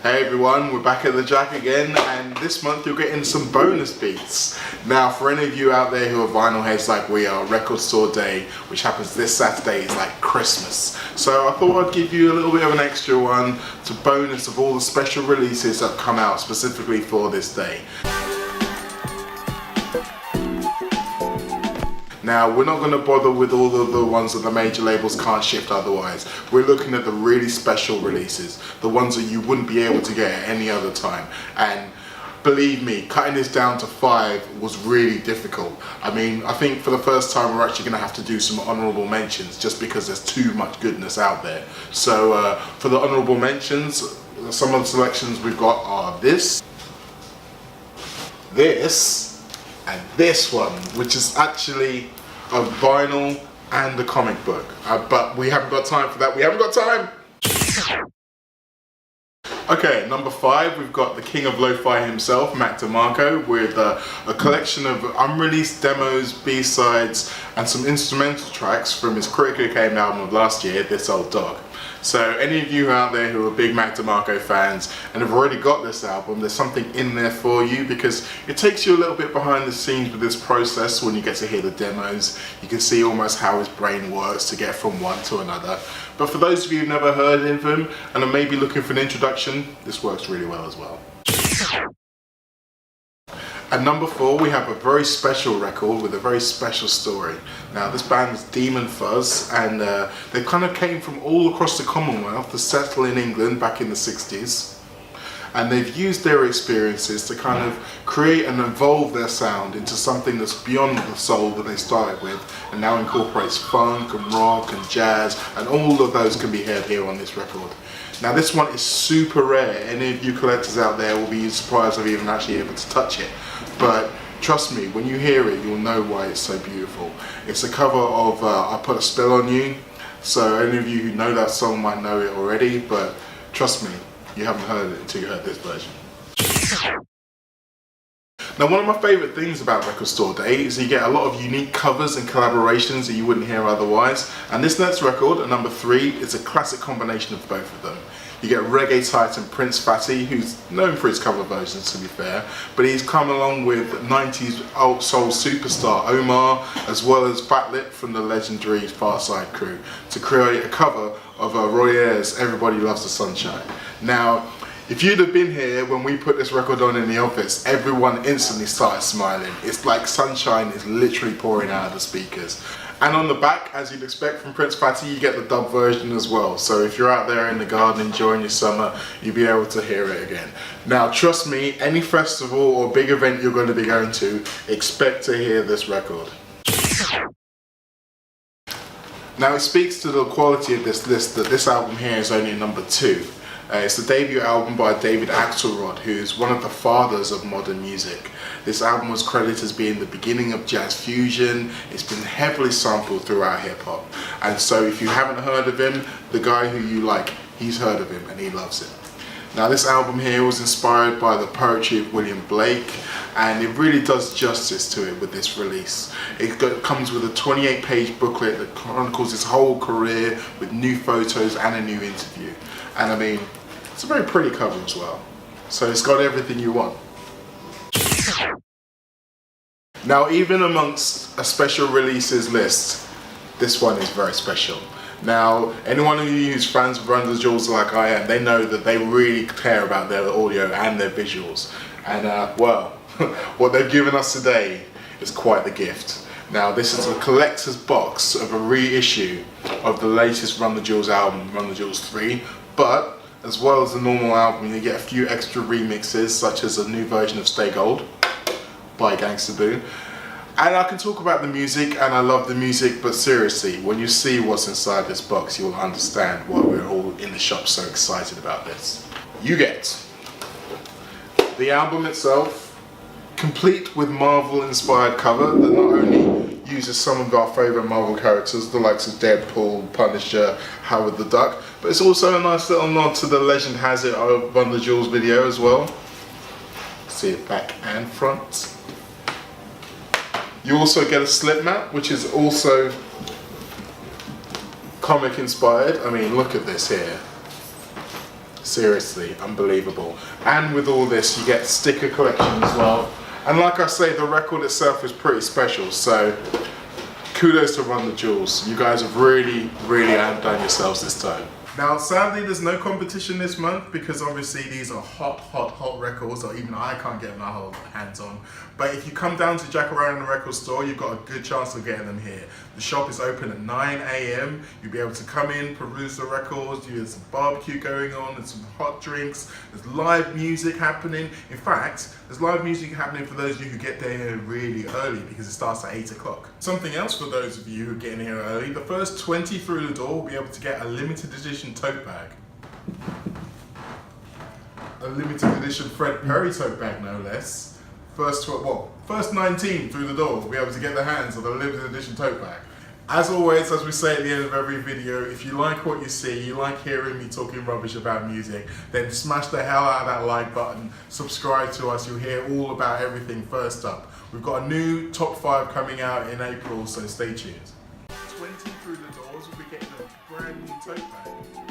Hey everyone, we're back at the Jack again, and this month you're getting some bonus beats. Now for any of you out there who are vinyl heads like we are, Record Store Day, which happens this Saturday, is like Christmas. So I thought I'd give you a little bit of an extra one to bonus of all the special releases that come out specifically for this day. Now, we're not going to bother with all of the ones that the major labels can't shift otherwise. We're looking at the really special releases, the ones that you wouldn't be able to get at any other time. And believe me, cutting this down to 5 was really difficult. I mean, I think for the first time we're actually going to have to do some honourable mentions just because there's too much goodness out there. So for the honourable mentions, some of the selections we've got are this, and this one, which is actually a vinyl and a comic book. But we haven't got time for that. We haven't got time! Okay, number 5, we've got the king of lo-fi himself, Mack DiMarco, with a collection of unreleased demos, B-sides, and some instrumental tracks from his critically acclaimed album of last year, This Old Dog. So any of you out there who are big Mack DiMarco fans and have already got this album, there's something in there for you because it takes you a little bit behind the scenes with this process when you get to hear the demos. You can see almost how his brain works to get from one to another. But for those of you who've never heard of him and are maybe looking for an introduction, this works really well as well. At number 4, we have a very special record with a very special story. Now this band is Demon Fuzz, and they kind of came from all across the Commonwealth to settle in England back in the 60s. And they've used their experiences to kind of create and evolve their sound into something that's beyond the soul that they started with, and now incorporates funk and rock and jazz, and all of those can be heard here on this record. Now this one is super rare. Any of you collectors out there will be surprised I've even actually able to touch it. But trust me, when you hear it, you'll know why it's so beautiful. It's a cover of I Put a Spell on You. So any of you who know that song might know it already, but trust me, you haven't heard it until you heard this version. Now one of my favourite things about Record Store Day is you get a lot of unique covers and collaborations that you wouldn't hear otherwise. And this next record, at number 3, is a classic combination of both of them. You get reggae titan Prince Fatty, who's known for his cover versions to be fair, but he's come along with 90s old soul superstar Omar, as well as Fat Lip from the legendary Far Side crew, to create a cover of Roy Ayers' Everybody Loves the Sunshine. Now, if you'd have been here when we put this record on in the office, everyone instantly started smiling. It's like sunshine is literally pouring out of the speakers. And on the back, as you'd expect from Prince Fatty, you get the dub version as well. So if you're out there in the garden enjoying your summer, you'll be able to hear it again. Now trust me, any festival or big event you're going to be going to, expect to hear this record. Now it speaks to the quality of this list that this album here is only number 2. It's the debut album by David Axelrod, who's one of the fathers of modern music. This album was credited as being the beginning of jazz fusion. It's been heavily sampled throughout hip hop. And so if you haven't heard of him, the guy who you like, he's heard of him and he loves it. Now this album here was inspired by the poetry of William Blake, and it really does justice to it with this release. It comes with a 28-page booklet that chronicles his whole career with new photos and a new interview. And I mean, it's a very pretty cover as well. So it's got everything you want. Now even amongst a special releases list, this one is very special. Now anyone of you who's fans of Run the Jewels like I am, they know that they really care about their audio and their visuals. And well, what they've given us today is quite the gift. Now this is a collector's box of a reissue of the latest Run the Jewels album, Run the Jewels 3, but as well as the normal album, you get a few extra remixes, such as a new version of Stay Gold by Gangsta Boo. And I can talk about the music, and I love the music, but seriously, when you see what's inside this box, you'll understand why we're all in the shop so excited about this. You get the album itself, complete with Marvel-inspired cover that not only uses some of our favourite Marvel characters, the likes of Deadpool, Punisher, Howard the Duck, but it's also a nice little nod to the Legend Has It of Run the Jewels video as well. See it back and front. You also get a slip mat, which is also comic inspired. I mean, look at this here. Seriously, unbelievable. And with all this, you get sticker collection as well. And like I say, the record itself is pretty special, so kudos to Run the Jewels. You guys have really, really outdone yourselves this time. Now, sadly, there's no competition this month because obviously these are hot records, or even I can't get my hands on. But if you come down to Jacaranda Record Store, you've got a good chance of getting them here. The shop is open at 9 AM. You'll be able to come in, peruse the records, there's some barbecue going on, there's some hot drinks, there's live music happening. In fact, there's live music happening for those of you who get there really early because it starts at 8 o'clock. Something else for those of you who are getting here early, the first 20 through the door will be able to get a limited edition tote bag. A limited edition Fred Perry tote bag, no less. First 19 through the door will be able to get their hands on a limited edition tote bag. As always, as we say at the end of every video, if you like what you see, you like hearing me talking rubbish about music, then smash the hell out of that like button, subscribe to us, you'll hear all about everything first up. We've got a new top 5 coming out in April, so stay tuned. 20 through the doors will be getting a brand new tote bag.